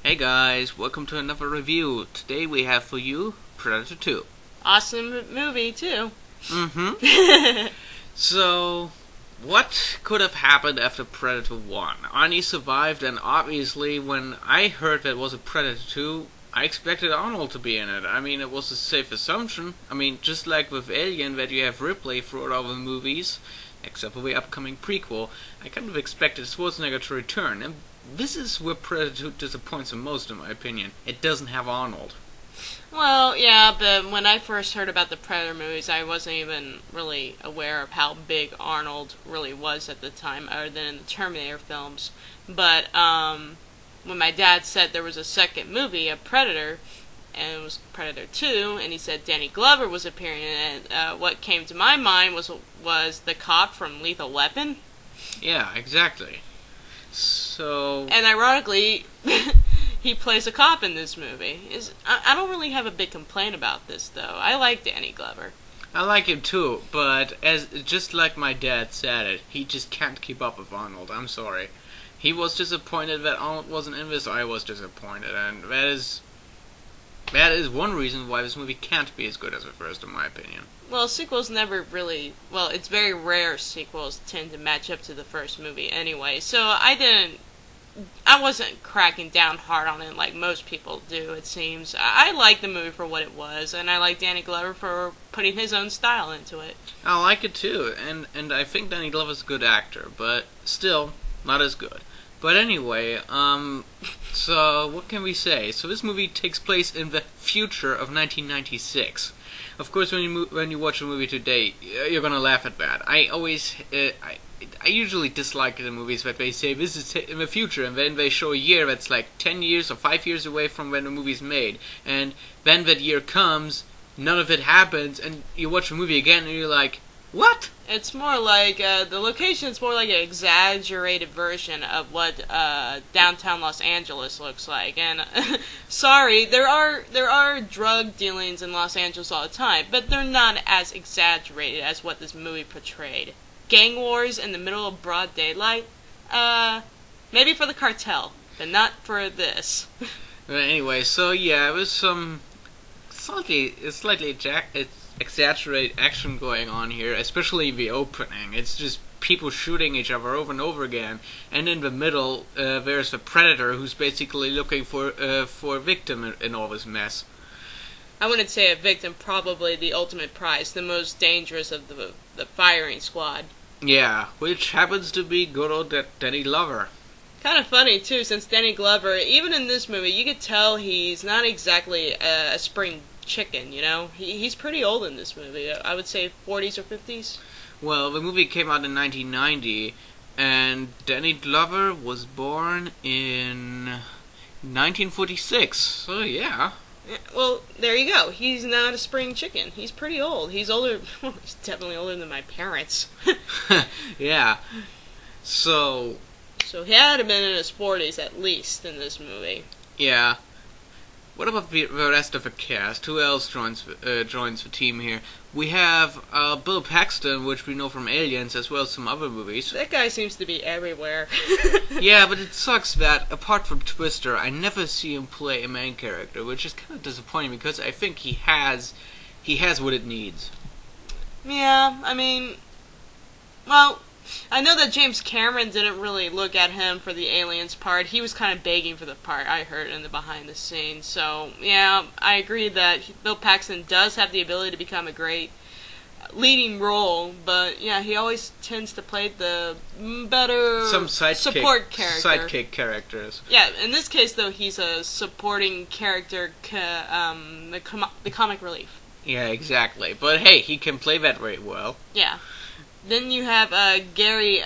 Hey guys, welcome to another review. Today we have for you Predator 2. Awesome movie, too. So, what could have happened after Predator 1? Arnie survived, and obviously when I heard that it was a Predator 2, I expected Arnold to be in it. I mean, it was a safe assumption. I mean, just like with Alien, that you have Ripley throughout all the movies, except for the upcoming prequel, I kind of expected Schwarzenegger to return, and this is where Predator 2 disappoints the most, in my opinion. It doesn't have Arnold. Well, yeah, but when I first heard about the Predator movies, I wasn't even really aware of how big Arnold really was at the time, other than in the Terminator films. But when my dad said there was a second movie, a Predator, and it was Predator 2, and he said Danny Glover was appearing in it, what came to my mind was the cop from Lethal Weapon. Yeah, exactly. So... And ironically, he plays a cop in this movie. I don't really have a big complaint about this, though. I like Danny Glover. I like him too, but just like my dad said it, he just can't keep up with Arnold. I'm sorry. He was disappointed that Arnold wasn't in this. I was disappointed, and that is one reason why this movie can't be as good as the first, in my opinion. Well, sequels never really... Well, it's very rare sequels tend to match up to the first movie anyway, so I wasn't cracking down hard on it like most people do, it seems. I like the movie for what it was, and I like Danny Glover for putting his own style into it. I like it too, and I think Danny Glover's a good actor, but still, not as good. But anyway, so what can we say? So this movie takes place in the future of 1996. Of course, when you watch a movie today, you're gonna laugh at that. I usually dislike the movies that they say this is in the future, and then they show a year that's like 10 years or 5 years away from when the movie's made, and then that year comes, none of it happens, and you watch the movie again, and you're like, what? It's more like, the location's more like an exaggerated version of what downtown Los Angeles looks like. And, sorry, there are drug dealings in Los Angeles all the time, but they're not as exaggerated as what this movie portrayed. Gang wars in the middle of broad daylight? Maybe for the cartel, but not for this. But anyway, so yeah, it was some slightly exaggerated action going on here, especially the opening. It's just people shooting each other over and over again, and in the middle there's the Predator who's basically looking for a victim in all this mess. I wouldn't say a victim, probably the ultimate prize, the most dangerous of the firing squad. Yeah, which happens to be good old Danny Glover. Kind of funny, too, since Danny Glover, even in this movie, you could tell he's not exactly a spring chicken, you know? He's pretty old in this movie. I would say 40s or 50s. Well, the movie came out in 1990, and Danny Glover was born in 1946, so yeah. Well, there you go. He's not a spring chicken. He's pretty old. He's older. Well, he's definitely older than my parents. Yeah. So he had to been in his 40s at least in this movie. Yeah. What about the rest of the cast? Who else joins the team here? We have Bill Paxton, which we know from Aliens, as well as some other movies. That guy seems to be everywhere. Yeah, but it sucks that, apart from Twister, I never see him play a main character, which is kind of disappointing, because I think he has what it needs. Yeah, I mean, well, I know that James Cameron didn't really look at him for the Aliens part. He was kind of begging for the part, I heard, in the behind the scenes. So, yeah, I agree that Bill Paxton does have the ability to become a great leading role, but, yeah, he always tends to play the better support character. Sidekick characters. Yeah, in this case, though, he's a supporting character, the comic relief. Yeah, exactly. But, hey, he can play that very well. Yeah. Then you have Gary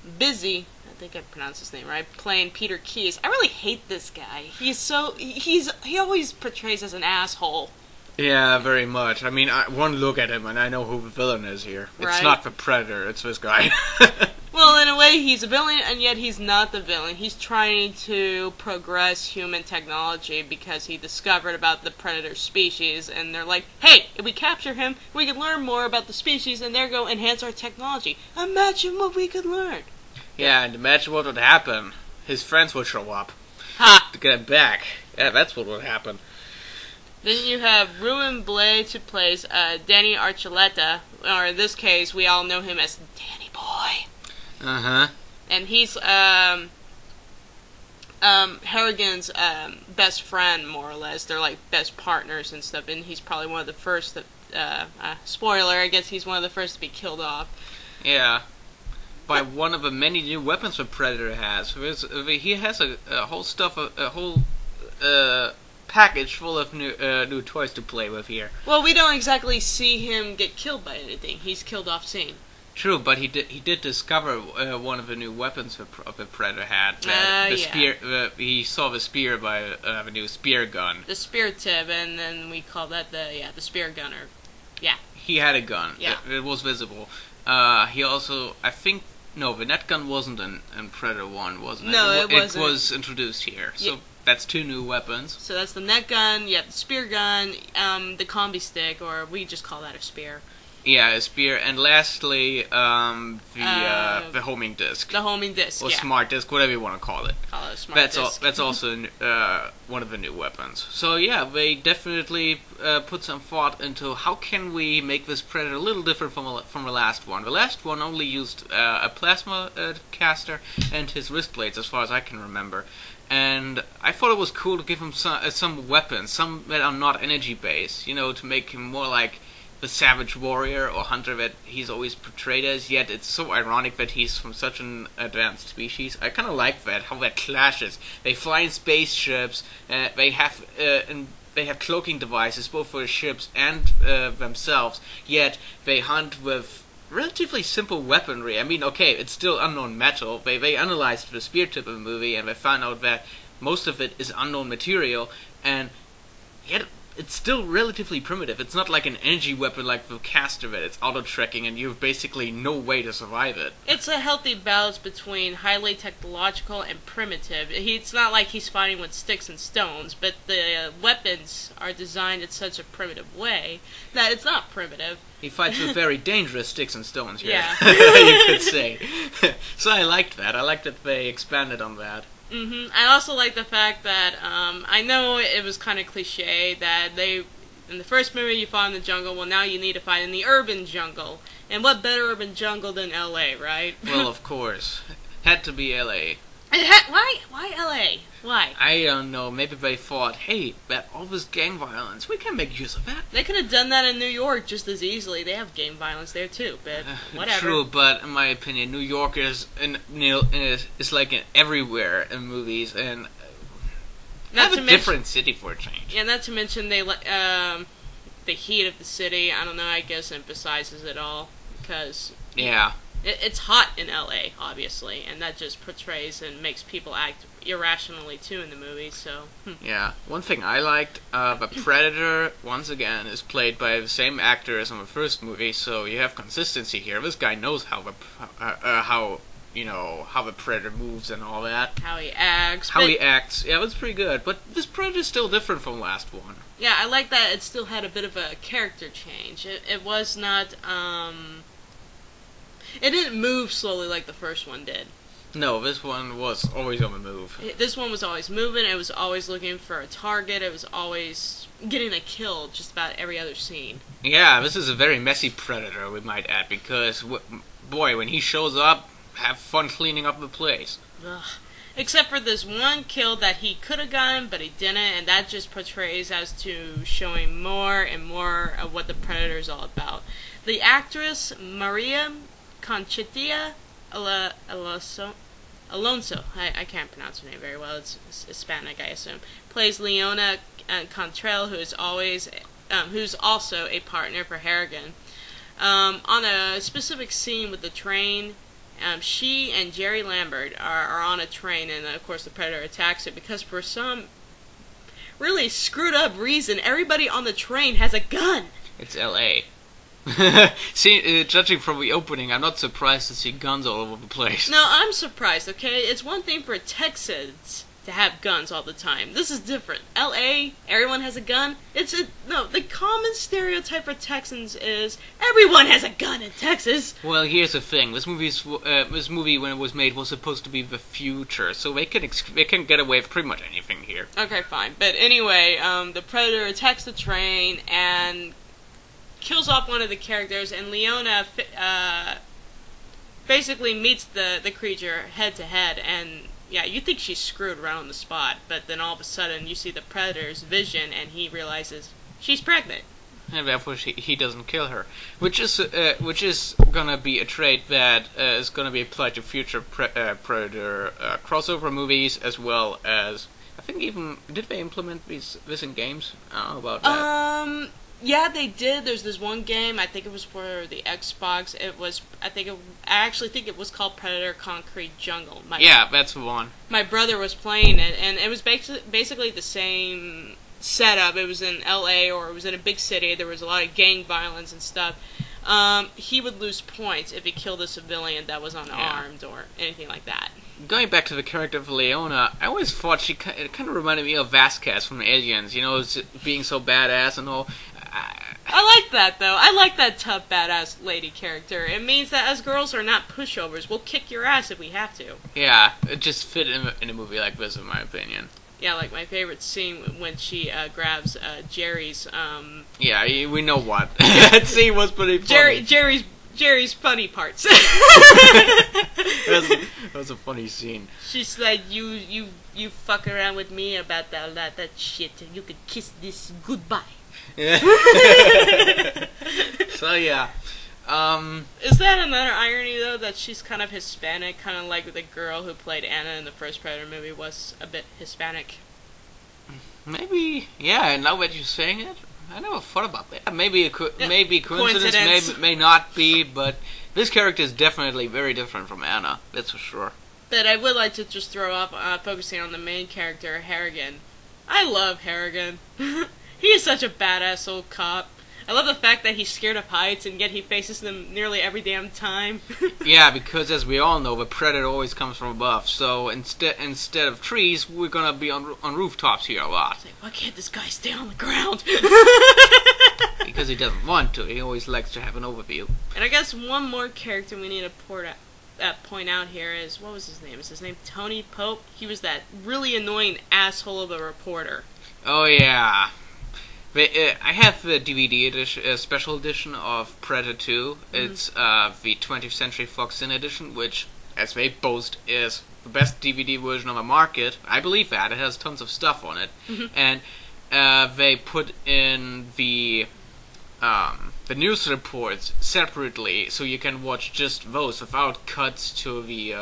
Busey, I think I pronounced his name right, playing Peter Keyes. I really hate this guy. He always portrays as an asshole. Yeah, very much. I mean, one look at him and I know who the villain is here. Right. It's not the Predator, it's this guy. Well, in a way, he's a villain, and yet he's not the villain. He's trying to progress human technology because he discovered about the Predator species, and they're like, hey, if we capture him, we can learn more about the species, and there go enhance our technology. Imagine what we could learn. Yeah, and imagine what would happen. His friends would show up. Ha! To get him back. Yeah, that's what would happen. Then you have Ruben Blades, who plays Danny Archuleta, or in this case, we all know him as Danny Boy. Uh-huh. And he's Harrigan's best friend, more or less. They're like best partners and stuff, and he's probably one of the first that, spoiler, I guess he's one of the first to be killed off. Yeah. By one of the many new weapons the Predator has. He has a whole package full of new toys to play with here. Well, we don't exactly see him get killed by anything. He's killed off scene. True, but he did discover one of the new weapons the Predator had. Spear. He saw the spear by the new spear gun. The spear tip, and then we call that the spear gunner. Yeah. He had a gun. Yeah. It was visible. He also, I think, no, the net gun wasn't in Predator 1, wasn't it? No, it wasn't. It was introduced here. So that's two new weapons. So that's the net gun, the spear gun, the combi stick, or we just call that a spear. Yeah, a spear, and lastly, the homing disc. The homing disc, or smart disc, whatever you want to call it. Call it a smart disc. That's also one of the new weapons. So yeah, they definitely put some thought into how can we make this Predator a little different from the last one. The last one only used a plasma caster and his wrist blades, as far as I can remember. And I thought it was cool to give him some weapons, some that are not energy based, to make him more like the savage warrior or hunter that he's always portrayed as, yet it's so ironic that he's from such an advanced species. I kind of like that, how that clashes. They fly in spaceships, they have cloaking devices both for the ships and themselves, yet they hunt with relatively simple weaponry. I mean, okay, it's still unknown metal. They analyzed the spear tip of the movie and they found out that most of it is unknown material, and yet it's still relatively primitive. It's not like an energy weapon like the caster that it's auto-tracking and you have basically no way to survive it. It's a healthy balance between highly technological and primitive. It's not like he's fighting with sticks and stones, but the weapons are designed in such a primitive way that it's not primitive. He fights with very dangerous sticks and stones here, yeah. You could say. So I liked that. I liked that they expanded on that. I also like the fact that, I know it was kind of cliche that in the first movie you fought in the jungle, well now you need to fight in the urban jungle. And what better urban jungle than LA, right? Well, of course. Had to be LA. Why LA? Why? I don't know, maybe they thought, hey, that all this gang violence, we can make use of that. They could have done that in New York just as easily. They have gang violence there too, but whatever. True, but in my opinion, New York is like everywhere in movies, and not a different city for a change. Yeah, not to mention the heat of the city. I don't know. I guess emphasizes it all because it's hot in LA, obviously, and that just portrays and makes people act irrationally too in the movie. So yeah, one thing I liked, the Predator once again is played by the same actor as in the first movie, so you have consistency here. This guy knows how the Predator moves and all that. How he acts. Yeah, that's pretty good. But this Predator's still different from the last one. Yeah, I like that it still had a bit of a character change. It was not, it didn't move slowly like the first one did. No, this one was always on the move. This one was always moving, it was always looking for a target, it was always getting a kill just about every other scene. Yeah, this is a very messy Predator, we might add, because, boy, when he shows up, have fun cleaning up the place. Ugh. Except for this one kill that he could have gotten, but he didn't, and that just portrays as to showing more and more of what the Predator is all about. The actress, Maria Conchita Alonso, I can't pronounce her name very well, it's Hispanic, I assume, plays Leona Cantrell, who's also a partner for Harrigan. On a specific scene with the train, she and Jerry Lambert are on a train, and of course the Predator attacks it because for some really screwed up reason, everybody on the train has a gun. It's L.A. See, judging from the opening, I'm not surprised to see guns all over the place. No, I'm surprised, okay? It's one thing for Texans to have guns all the time. This is different. L.A., everyone has a gun. No, the common stereotype for Texans is everyone has a gun in Texas. Well, here's the thing. This movie, when it was made, was supposed to be the future, so they can get away with pretty much anything here. Okay, fine. But anyway, the Predator attacks the train and kills off one of the characters, and Leona basically meets the creature head to head, and yeah, you think she's screwed right on the spot, but then all of a sudden you see the Predator's vision, and he realizes she's pregnant. And therefore he doesn't kill her, which is gonna be a trait that is gonna be applied to future Predator crossover movies, as well as I think even did they implement this in games? I don't know about that. Yeah, they did. There's this one game. I think it was for the Xbox. I actually think it was called Predator Concrete Jungle. Yeah, that's the one. My brother was playing it, and it was basically the same setup. It was in L.A. or it was in a big city. There was a lot of gang violence and stuff. He would lose points if he killed a civilian that was unarmed or anything like that. Going back to the character of Leona, I always thought it kind of reminded me of Vasquez from Aliens. You know, being so badass and all. I like that, though. I like that tough, badass lady character. It means that as girls are not pushovers. We'll kick your ass if we have to. Yeah, it just fit in a movie like this, in my opinion. Yeah, like my favorite scene when she grabs Jerry's. Yeah, we know what. That scene was pretty funny. Jerry's funny parts. That was a funny scene. She's like, you fuck around with me about that shit, and you could kiss this goodbye. So yeah. Is that another irony, though, that she's kind of Hispanic, kind of like the girl who played Anna in the first Predator movie was a bit Hispanic? Maybe, yeah, now that you're saying it, I never thought about that. Maybe coincidence, may not be, but this character is definitely very different from Anna, that's for sure. But I would like to just throw up, focusing on the main character, Harrigan. I love Harrigan. He is such a badass old cop. I love the fact that he's scared of heights, and yet he faces them nearly every damn time. Yeah, because as we all know, the Predator always comes from above. So instead of trees, we're gonna be on rooftops here a lot. Like, why can't this guy stay on the ground? Because he doesn't want to. He always likes to have an overview. And I guess one more character we need to point out here is, what was his name? Is his name Tony Pope? He was that really annoying asshole of a reporter. Oh yeah. I have the DVD edition, special edition of Predator 2. Mm-hmm. It's the 20th Century Fox Cine edition, which, as they boast, is the best DVD version on the market. I believe that. It has tons of stuff on it. Mm-hmm. And they put in the news reports separately, so you can watch just those without cuts to the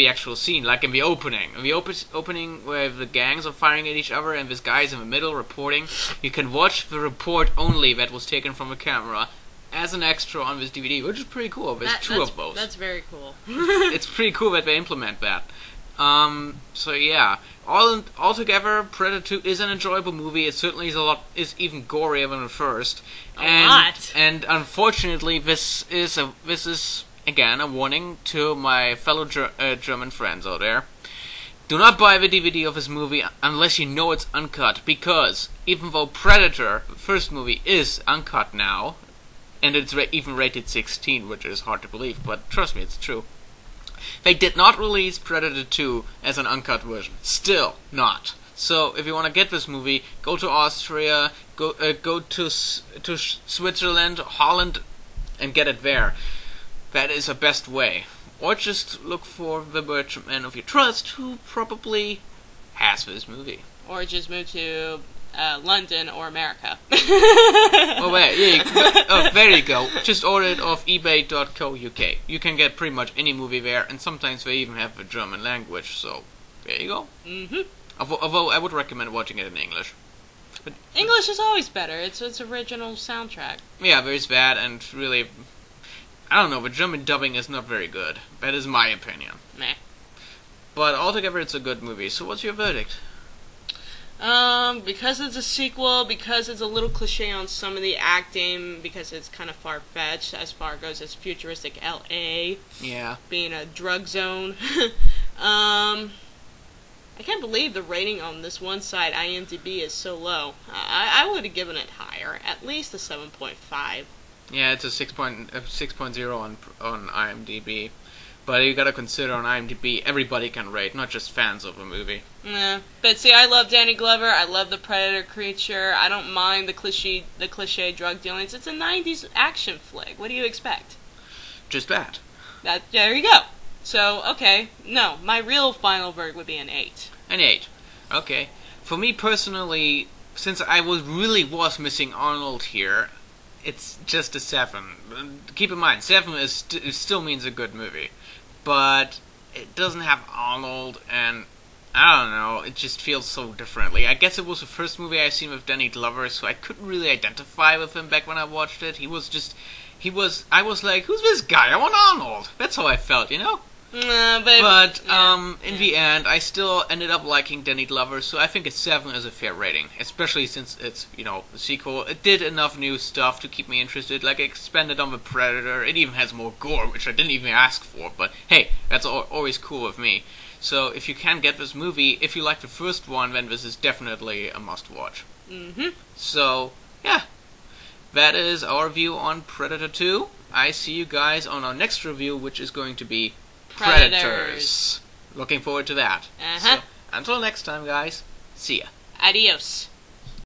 actual scene, like in the opening. In the opening where the gangs are firing at each other and this guy's in the middle reporting, you can watch the report only that was taken from the camera as an extra on this DVD, which is pretty cool. There's two of those. That's very cool. It's pretty cool that they implement that. So yeah, altogether, Predator 2 is an enjoyable movie. It certainly is even gorier than the first. A lot. And unfortunately, this is again a warning to my fellow German friends out there. Do not buy the DVD of this movie unless you know it's uncut, because even though Predator, the first movie, is uncut now, and it's even rated 16, which is hard to believe, but trust me, it's true. They did not release Predator 2 as an uncut version. Still not. So if you want to get this movie, go to Austria, go to Switzerland, Holland, and get it there. That is the best way. Or just look for the merchantman of your trust who probably has this movie. Or just move to London or America. Oh, wait, yeah, there you go. Just order it off ebay.co.uk. You can get pretty much any movie there, and sometimes they even have the German language, so there you go. Mm-hmm. Although I would recommend watching it in English. But English is always better. It's original soundtrack. Yeah, there's that, and really, I don't know, the German dubbing is not very good. That is my opinion. Meh. But altogether, it's a good movie. So what's your verdict? Because it's a sequel, because it's a little cliche on some of the acting, because it's kind of far-fetched as far goes as futuristic LA. Yeah. Being a drug zone. I can't believe the rating on this one site, IMDb, is so low. I would have given it higher, at least a 7.5. Yeah, it's a 6.0 on IMDb. But you gotta consider on IMDb, everybody can rate, not just fans of a movie. Yeah, but see, I love Danny Glover. I love the Predator creature. I don't mind the cliche drug dealings. It's a '90s action flick. What do you expect? Just that. There you go. So, okay, no, my real final verdict would be an 8. An 8. Okay. For me personally, since I really was missing Arnold here, it's just a 7. Keep in mind, 7 still means a good movie. But it doesn't have Arnold, and I don't know, it just feels so differently. I guess it was the first movie I seen with Danny Glover, so I couldn't really identify with him back when I watched it. I was like, who's this guy? I want Arnold. That's how I felt, you know? In the end, I still ended up liking Danny Glover, so I think a 7 is a fair rating. Especially since it's, a sequel. It did enough new stuff to keep me interested, like it expanded on the Predator. It even has more gore, which I didn't even ask for, but hey, that's always cool with me. So if you can get this movie, if you like the first one, then this is definitely a must-watch. So, yeah. That is our review on Predator 2. I see you guys on our next review, which is going to be Predators. Looking forward to that. So, until next time, guys. See ya. Adios.